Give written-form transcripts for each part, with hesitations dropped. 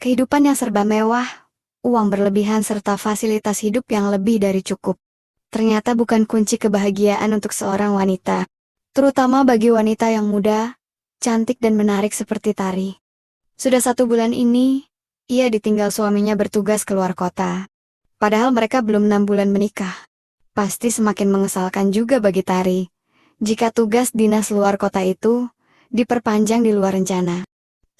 Kehidupan yang serba mewah, uang berlebihan serta fasilitas hidup yang lebih dari cukup. Ternyata bukan kunci kebahagiaan untuk seorang wanita. Terutama bagi wanita yang muda, cantik dan menarik seperti Tari. Sudah 1 bulan ini, ia ditinggal suaminya bertugas keluar kota. Padahal mereka belum 6 bulan menikah. Pasti semakin mengesalkan juga bagi Tari, jika tugas dinas luar kota itu diperpanjang di luar rencana.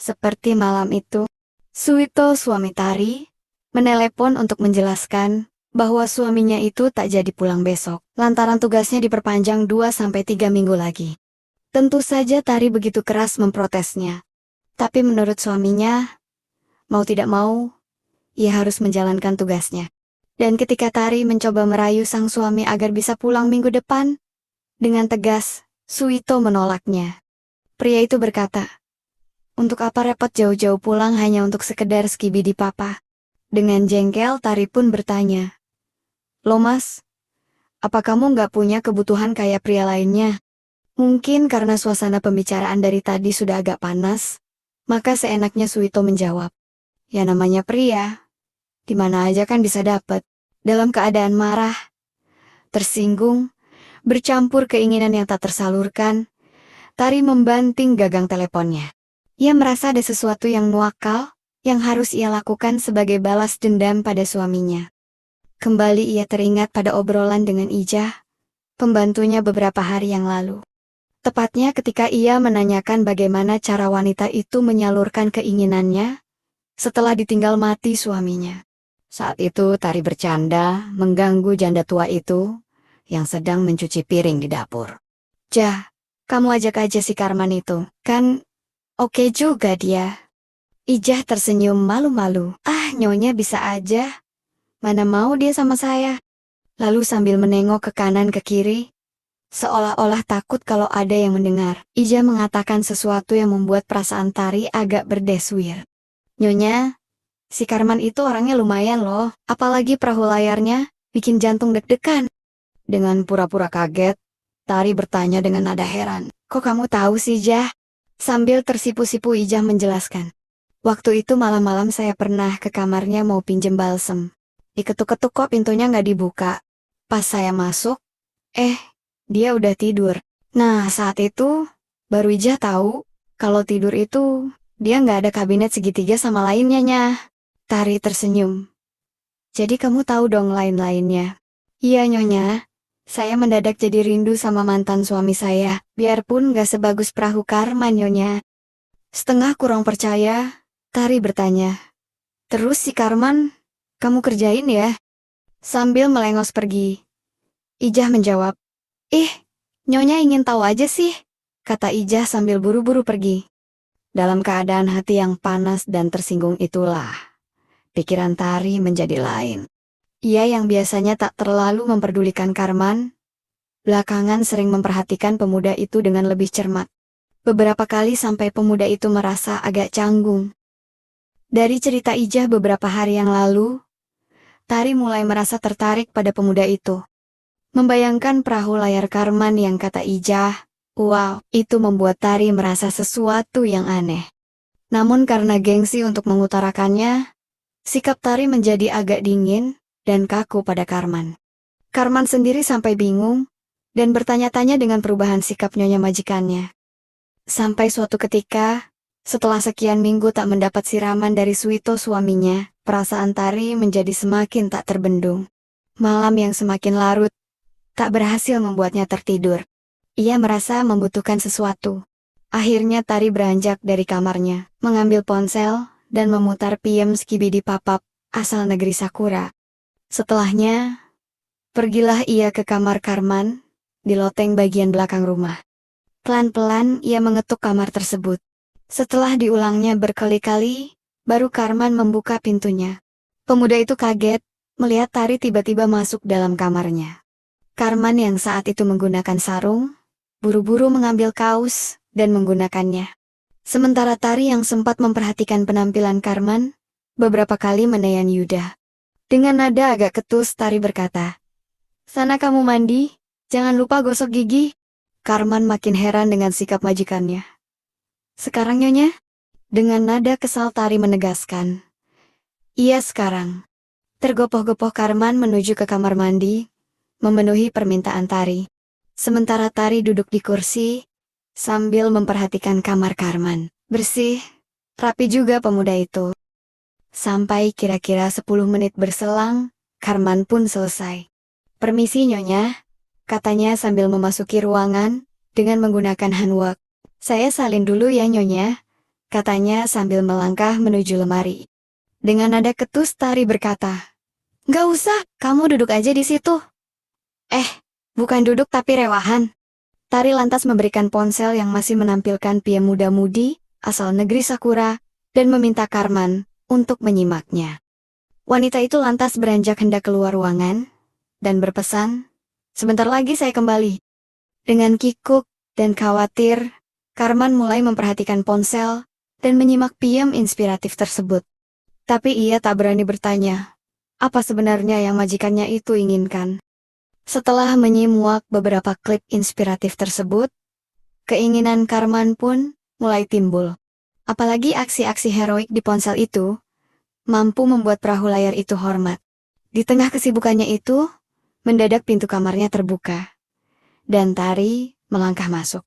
Seperti malam itu, Suito suami Tari menelepon untuk menjelaskan bahwa suaminya itu tak jadi pulang besok, lantaran tugasnya diperpanjang 2-3 minggu lagi. Tentu saja Tari begitu keras memprotesnya. Tapi menurut suaminya, mau tidak mau, ia harus menjalankan tugasnya. Dan ketika Tari mencoba merayu sang suami agar bisa pulang minggu depan, dengan tegas, Suito menolaknya. Pria itu berkata, "Untuk apa repot jauh-jauh pulang hanya untuk sekedar skibidi papa?" Dengan jengkel Tari pun bertanya, "Loh mas, apa kamu nggak punya kebutuhan kayak pria lainnya?" Mungkin karena suasana pembicaraan dari tadi sudah agak panas, maka seenaknya Suito menjawab, "Ya namanya pria, di mana aja kan bisa dapet." Dalam keadaan marah, tersinggung, bercampur keinginan yang tak tersalurkan, Tari membanting gagang teleponnya. Ia merasa ada sesuatu yang nuakal, yang harus ia lakukan sebagai balas dendam pada suaminya. Kembali ia teringat pada obrolan dengan Ijah, pembantunya beberapa hari yang lalu. Tepatnya ketika ia menanyakan bagaimana cara wanita itu menyalurkan keinginannya setelah ditinggal mati suaminya. Saat itu Tari bercanda mengganggu janda tua itu yang sedang mencuci piring di dapur. "Jah, kamu ajak aja si Karman itu, kan oke juga dia." Ijah tersenyum malu-malu. "Ah, nyonya bisa aja. Mana mau dia sama saya?" Lalu sambil menengok ke kanan ke kiri, seolah-olah takut kalau ada yang mendengar, Ijah mengatakan sesuatu yang membuat perasaan Tari agak berdesir. "Nyonya, si Karman itu orangnya lumayan loh, apalagi perahu layarnya, bikin jantung deg-degan." Dengan pura-pura kaget, Tari bertanya dengan nada heran, "Kok kamu tahu sih, Jah?" Sambil tersipu-sipu Ijah menjelaskan, "Waktu itu malam-malam saya pernah ke kamarnya mau pinjem balsem. Diketuk-ketuk kok pintunya nggak dibuka. Pas saya masuk, dia udah tidur. Nah saat itu, baru Ijah tahu, kalau tidur itu, dia nggak ada kabinet segitiga sama lainnya nyah." Tari tersenyum. "Jadi kamu tahu dong lain-lainnya?" "Iya nyonya, saya mendadak jadi rindu sama mantan suami saya, biarpun nggak sebagus perahu Karman nyonya." Setengah kurang percaya, Tari bertanya, "Terus si Karman, kamu kerjain ya?" Sambil melengos pergi, Ijah menjawab, "Ih, nyonya ingin tahu aja sih," kata Ijah sambil buru-buru pergi. Dalam keadaan hati yang panas dan tersinggung itulah, pikiran Tari menjadi lain. Ia yang biasanya tak terlalu memperdulikan Karman, belakangan sering memperhatikan pemuda itu dengan lebih cermat. Beberapa kali sampai pemuda itu merasa agak canggung. Dari cerita Ijah beberapa hari yang lalu, Tari mulai merasa tertarik pada pemuda itu. Membayangkan perahu layar Karman yang kata Ijah, wow, itu membuat Tari merasa sesuatu yang aneh. Namun karena gengsi untuk mengutarakannya, sikap Tari menjadi agak dingin dan kaku pada Karman. Karman sendiri sampai bingung dan bertanya-tanya dengan perubahan sikap nyonya majikannya. Sampai suatu ketika, setelah sekian minggu tak mendapat siraman dari Suito suaminya, perasaan Tari menjadi semakin tak terbendung. Malam yang semakin larut, tak berhasil membuatnya tertidur. Ia merasa membutuhkan sesuatu. Akhirnya Tari beranjak dari kamarnya, mengambil ponsel, dan memutar PM Skibidi Papap, asal negeri Sakura. Setelahnya, pergilah ia ke kamar Karman, di loteng bagian belakang rumah. Pelan-pelan ia mengetuk kamar tersebut. Setelah diulangnya berkali-kali, baru Karman membuka pintunya. Pemuda itu kaget, melihat Tari tiba-tiba masuk dalam kamarnya. Karman yang saat itu menggunakan sarung, buru-buru mengambil kaos, dan menggunakannya. Sementara Tari yang sempat memperhatikan penampilan Karman, beberapa kali menayan Yuda. Dengan nada agak ketus Tari berkata, "Sana kamu mandi, jangan lupa gosok gigi." Karman makin heran dengan sikap majikannya. "Sekarang nyonya?" Dengan nada kesal Tari menegaskan, Iya sekarang. Tergopoh-gopoh Karman menuju ke kamar mandi, memenuhi permintaan Tari. Sementara Tari duduk di kursi, sambil memperhatikan kamar Karman. Bersih, rapi juga pemuda itu. Sampai kira-kira 10 menit berselang, Karman pun selesai. Permisi Nyonya, katanya sambil memasuki ruangan, dengan menggunakan handwork. Saya salin dulu ya Nyonya, katanya sambil melangkah menuju lemari. Dengan nada ketus Tari berkata, "Nggak usah, kamu duduk aja di situ." Eh, bukan duduk tapi rewahan. Tari lantas memberikan ponsel yang masih menampilkan pria muda-mudi, asal negeri Sakura, dan meminta Karman untuk menyimaknya. Wanita itu lantas beranjak hendak keluar ruangan, dan berpesan, "Sebentar lagi saya kembali." Dengan kikuk dan khawatir, Karman mulai memperhatikan ponsel, dan menyimak PM inspiratif tersebut. Tapi ia tak berani bertanya, apa sebenarnya yang majikannya itu inginkan. Setelah menyimak beberapa klip inspiratif tersebut, keinginan Karman pun mulai timbul. Apalagi aksi-aksi heroik di ponsel itu, mampu membuat perahu layar itu hormat. Di tengah kesibukannya itu, mendadak pintu kamarnya terbuka. Dan Tari melangkah masuk.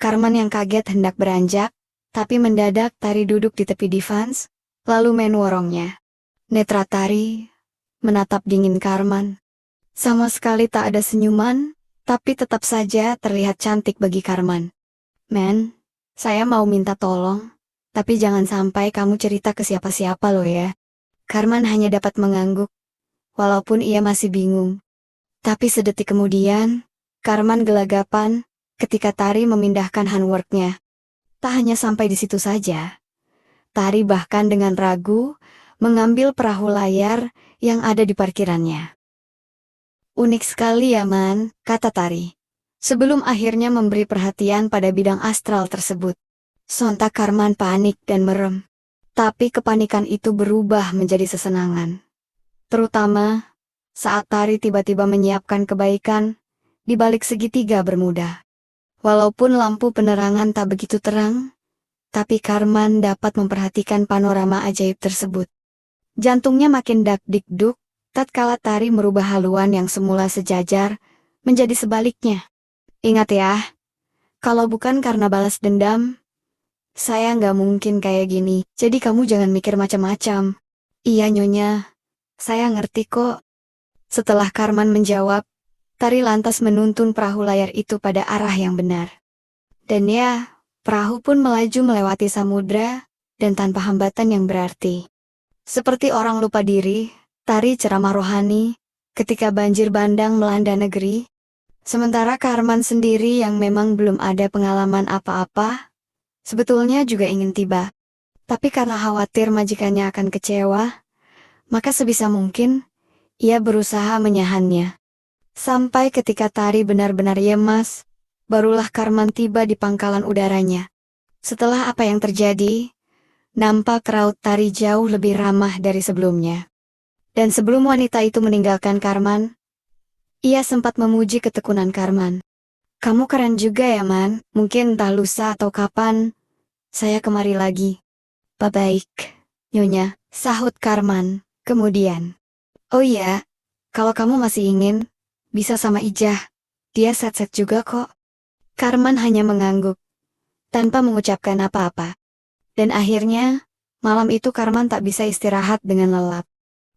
Karman yang kaget hendak beranjak, tapi mendadak Tari duduk di tepi divans, lalu menworongnya. Netra Tari menatap dingin Karman. Sama sekali tak ada senyuman, tapi tetap saja terlihat cantik bagi Karman. "Men, saya mau minta tolong, tapi jangan sampai kamu cerita ke siapa-siapa loh ya." Karman hanya dapat mengangguk, walaupun ia masih bingung. Tapi sedetik kemudian, Karman gelagapan ketika Tari memindahkan handworknya. Tak hanya sampai di situ saja, Tari bahkan dengan ragu mengambil perahu layar yang ada di parkirannya. "Unik sekali ya Man," kata Tari. Sebelum akhirnya memberi perhatian pada bidang astral tersebut. Sontak Karman panik dan merem. Tapi kepanikan itu berubah menjadi kesenangan. Terutama saat Tari tiba-tiba menyiapkan kebaikan di balik segitiga bermuda. Walaupun lampu penerangan tak begitu terang, tapi Karman dapat memperhatikan panorama ajaib tersebut. Jantungnya makin dak-dikduk, tatkala Tari merubah haluan yang semula sejajar, menjadi sebaliknya. "Ingat ya, kalau bukan karena balas dendam, saya nggak mungkin kayak gini, jadi kamu jangan mikir macam-macam." "Iya Nyonya, saya ngerti kok." Setelah Karman menjawab, Tari lantas menuntun perahu layar itu pada arah yang benar. Dan ya, perahu pun melaju melewati samudra, dan tanpa hambatan yang berarti. Seperti orang lupa diri, Tari ceramah rohani, ketika banjir bandang melanda negeri. Sementara Karman sendiri yang memang belum ada pengalaman apa-apa, sebetulnya juga ingin tiba. Tapi karena khawatir majikannya akan kecewa, maka sebisa mungkin, ia berusaha menyahannya. Sampai ketika Tari benar-benar yemas, barulah Karman tiba di pangkalan udaranya. Setelah apa yang terjadi, nampak raut Tari jauh lebih ramah dari sebelumnya. Dan sebelum wanita itu meninggalkan Karman, ia sempat memuji ketekunan Karman. "Kamu keren juga ya Man, mungkin entah lusa atau kapan, saya kemari lagi." "Baik, Nyonya," sahut Karman, kemudian. "Oh iya, kalau kamu masih ingin, bisa sama Ijah, dia set-set juga kok." Karman hanya mengangguk, tanpa mengucapkan apa-apa. Dan akhirnya, malam itu Karman tak bisa istirahat dengan lelap.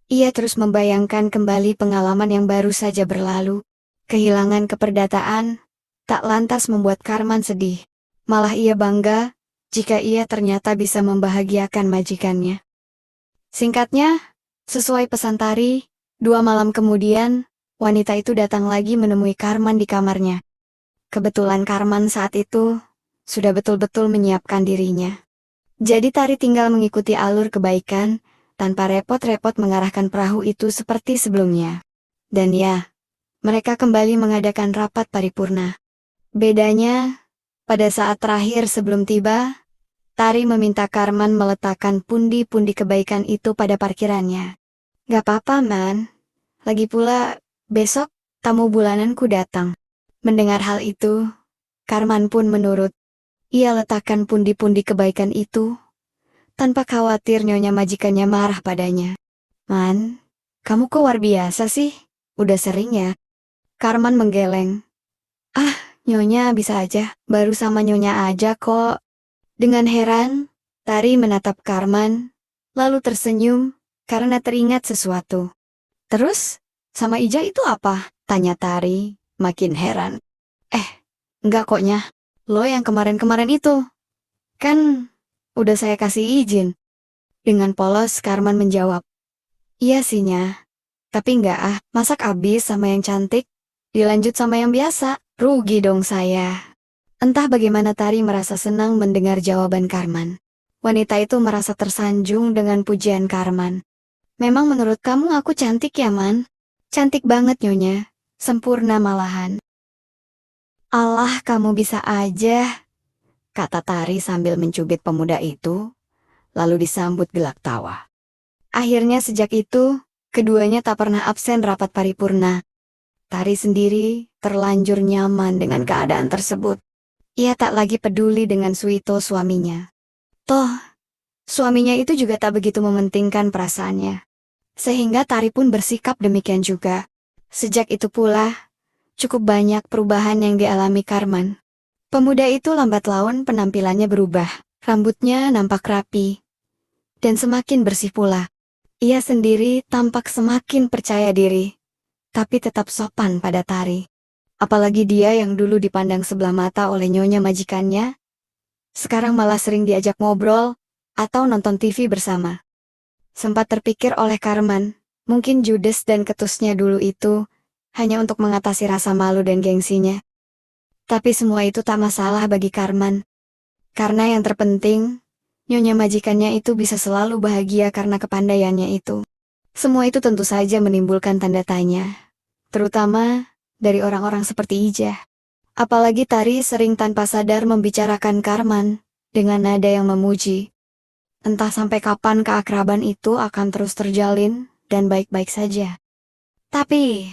Ia terus membayangkan kembali pengalaman yang baru saja berlalu. Kehilangan keperdataan, tak lantas membuat Karman sedih. Malah ia bangga, jika ia ternyata bisa membahagiakan majikannya. Singkatnya, sesuai pesan Tari, 2 malam kemudian, wanita itu datang lagi menemui Karman di kamarnya. Kebetulan Karman saat itu sudah betul-betul menyiapkan dirinya. Jadi Tari tinggal mengikuti alur kebaikan, tanpa repot-repot mengarahkan perahu itu seperti sebelumnya. Dan ya, mereka kembali mengadakan rapat paripurna. Bedanya, pada saat terakhir sebelum tiba, Tari meminta Karman meletakkan pundi-pundi kebaikan itu pada parkirannya. "Gak apa-apa Man, lagi pula, besok, tamu bulananku datang." Mendengar hal itu, Karman pun menurut. Ia letakkan pundi-pundi kebaikan itu, tanpa khawatir nyonya majikannya marah padanya. Man, kamu kok luar biasa sih? Udah sering ya? Karman menggeleng. Ah, Nyonya bisa aja, baru sama Nyonya aja kok. Dengan heran, Tari menatap Karman, lalu tersenyum, karena teringat sesuatu. Terus, sama Ija itu apa? Tanya Tari, makin heran. Eh, enggak koknya. Lo yang kemarin-kemarin itu. Kan, udah saya kasih izin. Dengan polos Karman menjawab. Iya sih, Nya. Tapi enggak masak abis sama yang cantik. Dilanjut sama yang biasa, rugi dong saya. Entah bagaimana Tari merasa senang mendengar jawaban Karman. Wanita itu merasa tersanjung dengan pujian Karman. Memang menurut kamu aku cantik ya, Man? Cantik banget, Nyonya. Sempurna malahan. Allah, kamu bisa aja, kata Tari sambil mencubit pemuda itu, lalu disambut gelak tawa. Akhirnya sejak itu, keduanya tak pernah absen rapat paripurna. Tari sendiri terlanjur nyaman dengan keadaan tersebut. Ia tak lagi peduli dengan Suito suaminya. Toh, suaminya itu juga tak begitu mementingkan perasaannya. Sehingga Tari pun bersikap demikian juga. Sejak itu pula, cukup banyak perubahan yang dialami Karman. Pemuda itu lambat laun penampilannya berubah. Rambutnya nampak rapi, dan semakin bersih pula. Ia sendiri tampak semakin percaya diri, tapi tetap sopan pada Tari. Apalagi dia yang dulu dipandang sebelah mata oleh nyonya majikannya, sekarang malah sering diajak ngobrol, atau nonton TV bersama. Sempat terpikir oleh Karman, mungkin judes dan ketusnya dulu itu, hanya untuk mengatasi rasa malu dan gengsinya. Tapi semua itu tak masalah bagi Karman. Karena yang terpenting, nyonya majikannya itu bisa selalu bahagia karena kepandaiannya itu. Semua itu tentu saja menimbulkan tanda tanya, terutama dari orang-orang seperti Ija. Apalagi Tari sering tanpa sadar membicarakan Karman dengan nada yang memuji. Entah sampai kapan keakraban itu akan terus terjalin dan baik-baik saja. Tapi,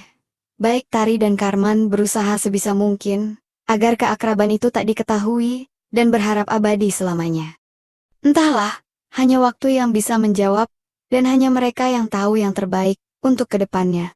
baik Tari dan Karman berusaha sebisa mungkin agar keakraban itu tak diketahui dan berharap abadi selamanya. Entahlah, hanya waktu yang bisa menjawab, dan hanya mereka yang tahu yang terbaik untuk kedepannya.